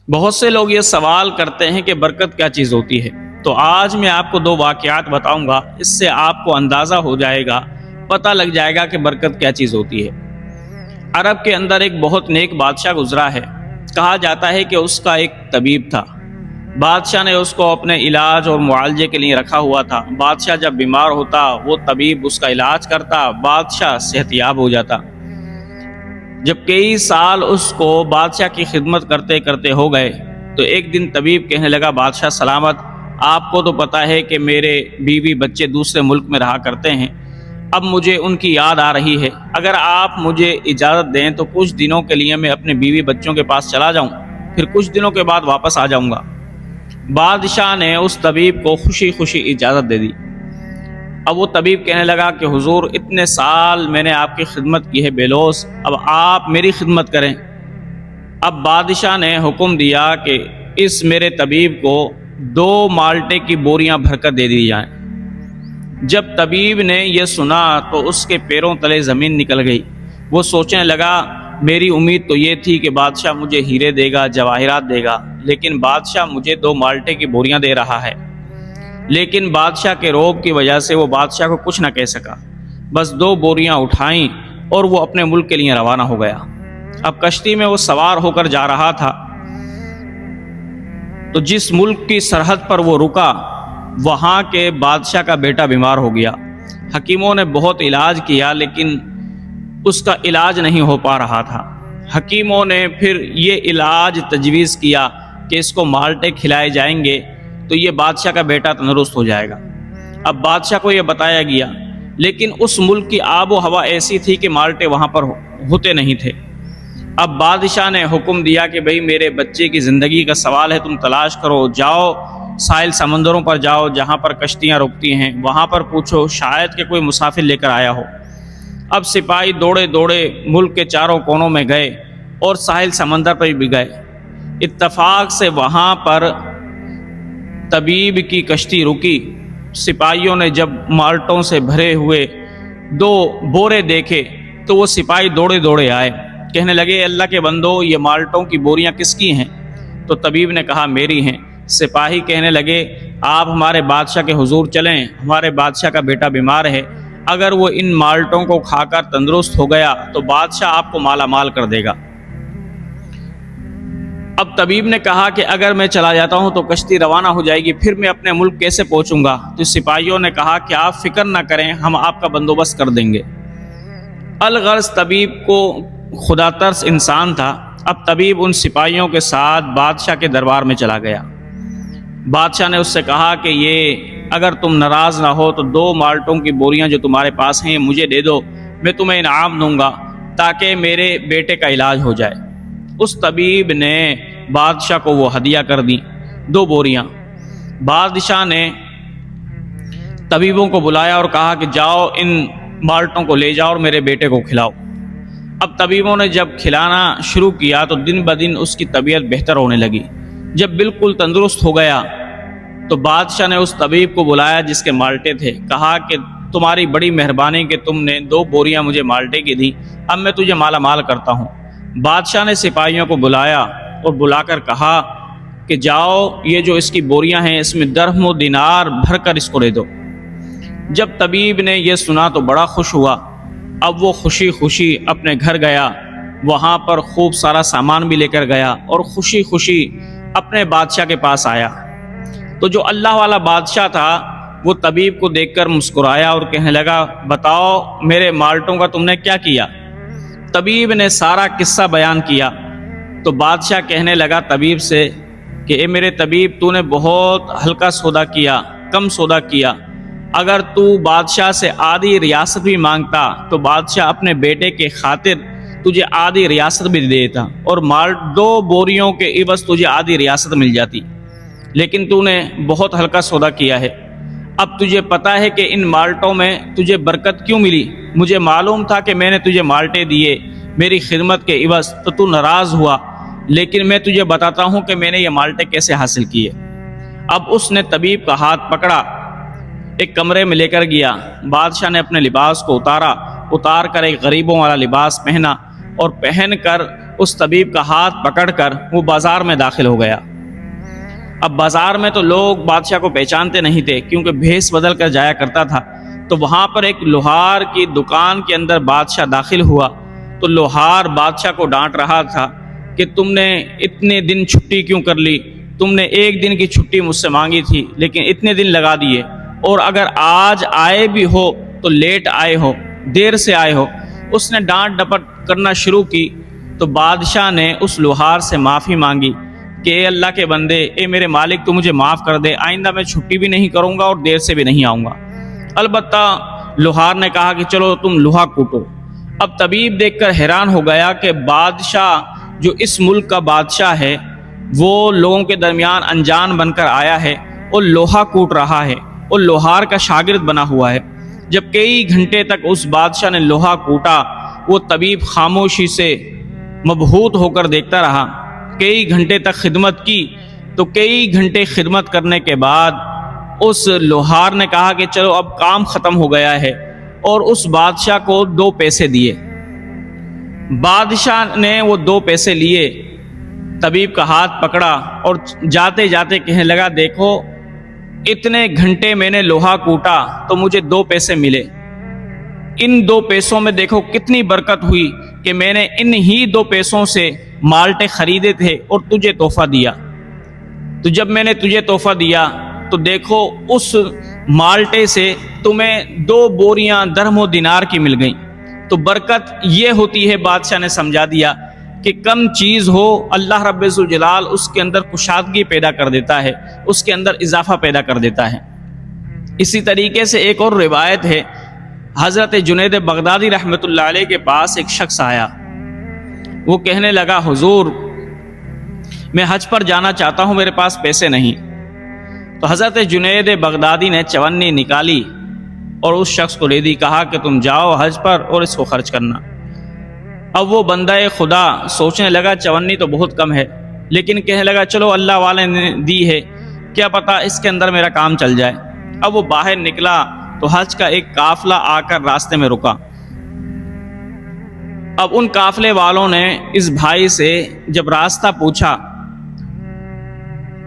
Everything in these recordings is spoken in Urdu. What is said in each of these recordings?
بہت سے لوگ یہ سوال کرتے ہیں کہ برکت کیا چیز ہوتی ہے، تو آج میں آپ کو دو واقعات بتاؤں گا، اس سے آپ کو اندازہ ہو جائے گا، پتہ لگ جائے گا کہ برکت کیا چیز ہوتی ہے۔ عرب کے اندر ایک بہت نیک بادشاہ گزرا ہے۔ کہا جاتا ہے کہ اس کا ایک طبیب تھا۔ بادشاہ نے اس کو اپنے علاج اور معالجے کے لیے رکھا ہوا تھا۔ بادشاہ جب بیمار ہوتا، وہ طبیب اس کا علاج کرتا، بادشاہ صحت یاب ہو جاتا۔ جب کئی سال اس کو بادشاہ کی خدمت کرتے کرتے ہو گئے تو ایک دن طبیب کہنے لگا، بادشاہ سلامت، آپ کو تو پتہ ہے کہ میرے بیوی بچے دوسرے ملک میں رہا کرتے ہیں، اب مجھے ان کی یاد آ رہی ہے، اگر آپ مجھے اجازت دیں تو کچھ دنوں کے لیے میں اپنے بیوی بچوں کے پاس چلا جاؤں، پھر کچھ دنوں کے بعد واپس آ جاؤں گا۔ بادشاہ نے اس طبیب کو خوشی خوشی اجازت دے دی۔ اب وہ طبیب کہنے لگا کہ حضور، اتنے سال میں نے آپ کی خدمت کی ہے بے لوث، اب آپ میری خدمت کریں۔ اب بادشاہ نے حکم دیا کہ اس میرے طبیب کو 2 مالٹے کی بوریاں بھر کر دے دی جائیں۔ جب طبیب نے یہ سنا تو اس کے پیروں تلے زمین نکل گئی۔ وہ سوچنے لگا، میری امید تو یہ تھی کہ بادشاہ مجھے ہیرے دے گا، جواہرات دے گا، لیکن بادشاہ مجھے 2 مالٹے کی بوریاں دے رہا ہے۔ لیکن بادشاہ کے رعب کی وجہ سے وہ بادشاہ کو کچھ نہ کہہ سکا، بس 2 بوریاں اٹھائیں اور وہ اپنے ملک کے لیے روانہ ہو گیا۔ اب کشتی میں وہ سوار ہو کر جا رہا تھا تو جس ملک کی سرحد پر وہ رکا، وہاں کے بادشاہ کا بیٹا بیمار ہو گیا۔ حکیموں نے بہت علاج کیا لیکن اس کا علاج نہیں ہو پا رہا تھا۔ حکیموں نے پھر یہ علاج تجویز کیا کہ اس کو مالٹے کھلائے جائیں گے تو یہ بادشاہ کا بیٹا تندرست ہو جائے گا۔ اب بادشاہ کو یہ بتایا گیا، لیکن اس ملک کی آب و ہوا ایسی تھی کہ مالٹے وہاں پر ہوتے نہیں تھے۔ اب بادشاہ نے حکم دیا کہ بھئی میرے بچے کی زندگی کا سوال ہے، تم تلاش کرو، جاؤ ساحل سمندروں پر جاؤ جہاں پر کشتیاں رکتی ہیں، وہاں پر پوچھو، شاید کہ کوئی مسافر لے کر آیا ہو۔ اب سپاہی دوڑے دوڑے ملک کے چاروں کونوں میں گئے اور ساحل سمندر پر بھی گئے۔ اتفاق سے وہاں پر طبیب کی کشتی رکی۔ سپاہیوں نے جب مالٹوں سے بھرے ہوئے 2 بورے دیکھے تو وہ سپاہی دوڑے دوڑے آئے، کہنے لگے، اللہ کے بندو، یہ مالٹوں کی بوریاں کس کی ہیں؟ تو طبیب نے کہا، میری ہیں۔ سپاہی کہنے لگے، آپ ہمارے بادشاہ کے حضور چلیں، ہمارے بادشاہ کا بیٹا بیمار ہے، اگر وہ ان مالٹوں کو کھا کر تندرست ہو گیا تو بادشاہ آپ کو مالا مال کر دے گا۔ اب طبیب نے کہا کہ اگر میں چلا جاتا ہوں تو کشتی روانہ ہو جائے گی، پھر میں اپنے ملک کیسے پہنچوں گا؟ تو سپاہیوں نے کہا کہ آپ فکر نہ کریں، ہم آپ کا بندوبست کر دیں گے۔ الغرض طبیب کو خدا ترس انسان تھا۔ اب طبیب ان سپاہیوں کے ساتھ بادشاہ کے دربار میں چلا گیا۔ بادشاہ نے اس سے کہا کہ یہ اگر تم ناراض نہ ہو تو 2 مالٹوں کی بوریاں جو تمہارے پاس ہیں مجھے دے دو، میں تمہیں انعام دوں گا تاکہ میرے بیٹے کا علاج ہو جائے۔ اس طبیب نے بادشاہ کو وہ ہدیہ کر دی، 2 بوریاں۔ بادشاہ نے طبیبوں کو بلایا اور کہا کہ جاؤ ان مالٹوں کو لے جاؤ اور میرے بیٹے کو کھلاؤ۔ اب طبیبوں نے جب کھلانا شروع کیا تو دن بدن اس کی طبیعت بہتر ہونے لگی۔ جب بالکل تندرست ہو گیا تو بادشاہ نے اس طبیب کو بلایا جس کے مالٹے تھے، کہا کہ تمہاری بڑی مہربانی کہ تم نے 2 بوریاں مجھے مالٹے کی دی، اب میں تجھے مالا مال کرتا ہوں۔ بادشاہ نے سپاہیوں کو بلایا اور بلا کر کہا کہ جاؤ یہ جو اس کی بوریاں ہیں اس میں درہم و دینار بھر کر اس کو دے دو۔ جب طبیب نے یہ سنا تو بڑا خوش ہوا۔ اب وہ خوشی خوشی اپنے گھر گیا، وہاں پر خوب سارا سامان بھی لے کر گیا اور خوشی خوشی اپنے بادشاہ کے پاس آیا۔ تو جو اللہ والا بادشاہ تھا وہ طبیب کو دیکھ کر مسکرایا اور کہنے لگا، بتاؤ میرے مالٹوں کا تم نے کیا کیا؟ طبیب نے سارا قصہ بیان کیا تو بادشاہ کہنے لگا طبیب سے کہ اے میرے طبیب، تو نے بہت ہلکا سودا کیا، کم سودا کیا، اگر تو بادشاہ سے آدھی ریاست بھی مانگتا تو بادشاہ اپنے بیٹے کے خاطر تجھے آدھی ریاست بھی دیتا اور 2 بوریوں کے عوض تجھے آدھی ریاست مل جاتی، لیکن تو نے بہت ہلکا سودا کیا ہے۔ اب تجھے پتہ ہے کہ ان مالٹوں میں تجھے برکت کیوں ملی؟ مجھے معلوم تھا کہ میں نے تجھے مالٹے دیے میری خدمت کے عوض تو ناراض ہوا، لیکن میں تجھے بتاتا ہوں کہ میں نے یہ مالٹے کیسے حاصل کیے۔ اب اس نے طبیب کا ہاتھ پکڑا، ایک کمرے میں لے کر گیا۔ بادشاہ نے اپنے لباس کو اتار کر ایک غریبوں والا لباس پہنا اور پہن کر اس طبیب کا ہاتھ پکڑ کر وہ بازار میں داخل ہو گیا۔ اب بازار میں تو لوگ بادشاہ کو پہچانتے نہیں تھے کیونکہ بھیس بدل کر جایا کرتا تھا۔ تو وہاں پر ایک لوہار کی دکان کے اندر بادشاہ داخل ہوا تو لوہار بادشاہ کو ڈانٹ رہا تھا کہ تم نے اتنے دن چھٹی کیوں کر لی، تم نے ایک دن کی چھٹی مجھ سے مانگی تھی لیکن اتنے دن لگا دیے، اور اگر آج آئے بھی ہو تو لیٹ آئے ہو، دیر سے آئے ہو۔ اس نے ڈانٹ ڈپٹ کرنا شروع کی تو بادشاہ نے اس لوہار سے معافی مانگی کہ اے اللہ کے بندے، اے میرے مالک، تو مجھے معاف کر دے، آئندہ میں چھٹی بھی نہیں کروں گا اور دیر سے بھی نہیں آؤں گا۔ البتہ لوہار نے کہا کہ چلو تم لوہا کوٹو۔ اب طبیب دیکھ کر حیران ہو گیا کہ بادشاہ جو اس ملک کا بادشاہ ہے وہ لوگوں کے درمیان انجان بن کر آیا ہے اور لوہا کوٹ رہا ہے اور لوہار کا شاگرد بنا ہوا ہے۔ جب کئی گھنٹے تک اس بادشاہ نے لوہا کوٹا، وہ طبیب خاموشی سے مبہوت ہو کر دیکھتا رہا۔ کئی گھنٹے تک خدمت کی تو کئی گھنٹے خدمت کرنے کے بعد اس لوہار نے کہا کہ چلو اب کام ختم ہو گیا ہے، اور اس بادشاہ کو 2 پیسے دیے۔ بادشاہ نے وہ 2 پیسے لیے، طبیب کا ہاتھ پکڑا اور جاتے جاتے کہنے لگا دیکھو اتنے گھنٹے میں نے لوہا کوٹا تو مجھے 2 پیسے ملے، ان 2 پیسوں میں دیکھو کتنی برکت ہوئی کہ میں نے ان ہی 2 پیسوں سے مالٹے خریدے تھے اور تجھے تحفہ دیا۔ تو جب میں نے تجھے تحفہ دیا تو دیکھو اس مالٹے سے تمہیں 2 بوریاں درہم و دینار کی مل گئیں۔ تو برکت یہ ہوتی ہے، بادشاہ نے سمجھا دیا کہ کم چیز ہو اللہ رب ذوالجلال اس کے اندر کشادگی پیدا کر دیتا ہے، اس کے اندر اضافہ پیدا کر دیتا ہے۔ اسی طریقے سے ایک اور روایت ہے، حضرت جنید بغدادی رحمۃ اللہ علیہ کے پاس ایک شخص آیا، وہ کہنے لگا حضور میں حج پر جانا چاہتا ہوں، میرے پاس پیسے نہیں۔ تو حضرت جنید بغدادی نے چونی نکالی اور اس شخص کو دے دی، کہا کہ تم جاؤ حج پر اور اس کو خرچ کرنا۔ اب وہ بندہ خدا سوچنے لگا چونی تو بہت کم ہے، لیکن کہنے لگا چلو اللہ والے نے دی ہے، کیا پتہ اس کے اندر میرا کام چل جائے۔ اب وہ باہر نکلا تو حج کا ایک قافلہ آ کر راستے میں رکا۔ اب ان قافلے والوں نے اس بھائی سے جب راستہ پوچھا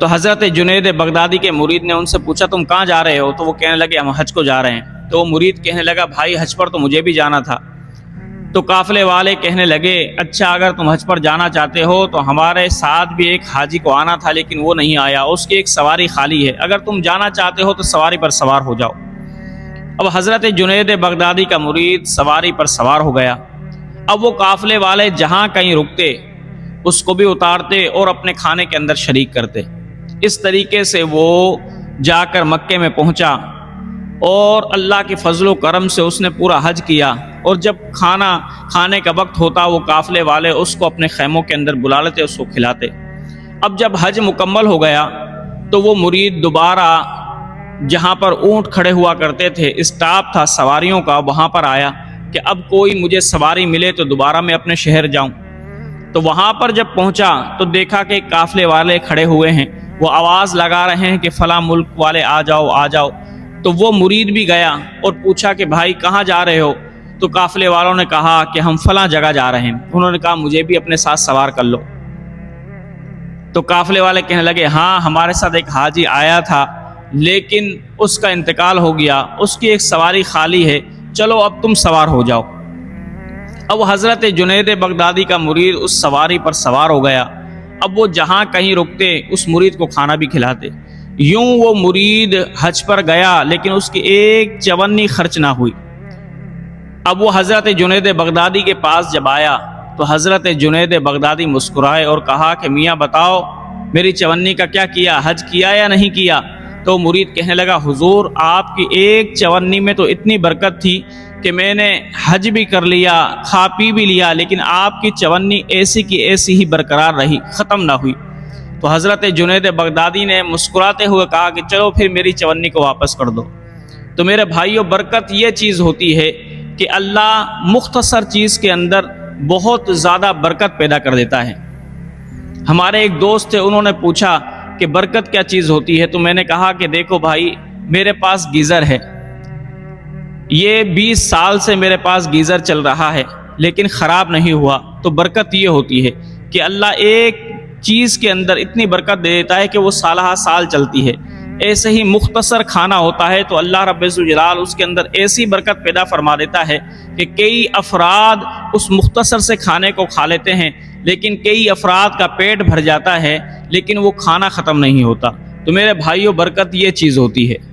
تو حضرت جنید بغدادی کے مرید نے ان سے پوچھا تم کہاں جا رہے ہو؟ تو وہ کہنے لگے ہم حج کو جا رہے ہیں۔ تو وہ مرید کہنے لگا بھائی حج پر تو مجھے بھی جانا تھا۔ تو قافلے والے کہنے لگے اچھا اگر تم حج پر جانا چاہتے ہو تو ہمارے ساتھ بھی ایک حاجی کو آنا تھا لیکن وہ نہیں آیا، اس کی ایک سواری خالی ہے، اگر تم جانا چاہتے ہو تو سواری پر سوار ہو جاؤ۔ اب حضرت جنید بغدادی کا مرید سواری پر سوار ہو گیا۔ اب وہ قافلے والے جہاں کہیں رکتے اس کو بھی اتارتے اور اپنے کھانے کے اندر شریک کرتے۔ اس طریقے سے وہ جا کر مکے میں پہنچا اور اللہ کے فضل و کرم سے اس نے پورا حج کیا، اور جب کھانا کھانے کا وقت ہوتا وہ قافلے والے اس کو اپنے خیموں کے اندر بلا لیتے، اس کو کھلاتے۔ اب جب حج مکمل ہو گیا تو وہ مرید دوبارہ جہاں پر اونٹ کھڑے ہوا کرتے تھے، اسٹاپ تھا سواریوں کا، وہاں پر آیا کہ اب کوئی مجھے سواری ملے تو دوبارہ میں اپنے شہر جاؤں۔ تو وہاں پر جب پہنچا تو دیکھا کہ قافلے والے کھڑے ہوئے ہیں، وہ آواز لگا رہے ہیں کہ فلاں ملک والے آ جاؤ آ جاؤ۔ تو وہ مرید بھی گیا اور پوچھا کہ بھائی کہاں جا رہے ہو؟ تو قافلے والوں نے کہا کہ ہم فلاں جگہ جا رہے ہیں۔ انہوں نے کہا مجھے بھی اپنے ساتھ سوار کر لو۔ تو قافلے والے کہنے لگے ہاں ہمارے ساتھ ایک حاجی آیا تھا لیکن اس کا انتقال ہو گیا، اس کی ایک سواری خالی ہے، چلو اب تم سوار ہو جاؤ۔ اب حضرت جنید بغدادی کا مرید اس سواری پر سوار ہو گیا۔ اب وہ جہاں کہیں رکتے اس مرید کو کھانا بھی کھلاتے۔ یوں وہ مرید حج پر گیا لیکن اس کی ایک چونی خرچ نہ ہوئی۔ اب وہ حضرت جنید بغدادی کے پاس جب آیا تو حضرت جنید بغدادی مسکرائے اور کہا کہ میاں بتاؤ میری چونی کا کیا کیا، حج کیا یا نہیں کیا؟ تو مرید کہنے لگا حضور آپ کی ایک چونی میں تو اتنی برکت تھی کہ میں نے حج بھی کر لیا، کھا پی بھی لیا، لیکن آپ کی چونی ایسی کی ایسی ہی برقرار رہی، ختم نہ ہوئی۔ تو حضرت جنید بغدادی نے مسکراتے ہوئے کہا کہ چلو پھر میری چونی کو واپس کر دو۔ تو میرے بھائیوں برکت یہ چیز ہوتی ہے کہ اللہ مختصر چیز کے اندر بہت زیادہ برکت پیدا کر دیتا ہے۔ ہمارے ایک دوست تھے، انہوں نے پوچھا کہ برکت کیا چیز ہوتی ہے؟ تو میں نے کہا کہ دیکھو بھائی میرے پاس گیزر ہے، یہ 20 سال سے میرے پاس گیزر چل رہا ہے لیکن خراب نہیں ہوا، تو برکت یہ ہوتی ہے کہ اللہ ایک چیز کے اندر اتنی برکت دے دیتا ہے کہ وہ سالہ سال چلتی ہے۔ ایسے ہی مختصر کھانا ہوتا ہے تو اللہ رب الجلال اس کے اندر ایسی برکت پیدا فرما دیتا ہے کہ کئی افراد اس مختصر سے کھانے کو کھا لیتے ہیں، لیکن کئی افراد کا پیٹ بھر جاتا ہے لیکن وہ کھانا ختم نہیں ہوتا۔ تو میرے بھائیوں، برکت یہ چیز ہوتی ہے۔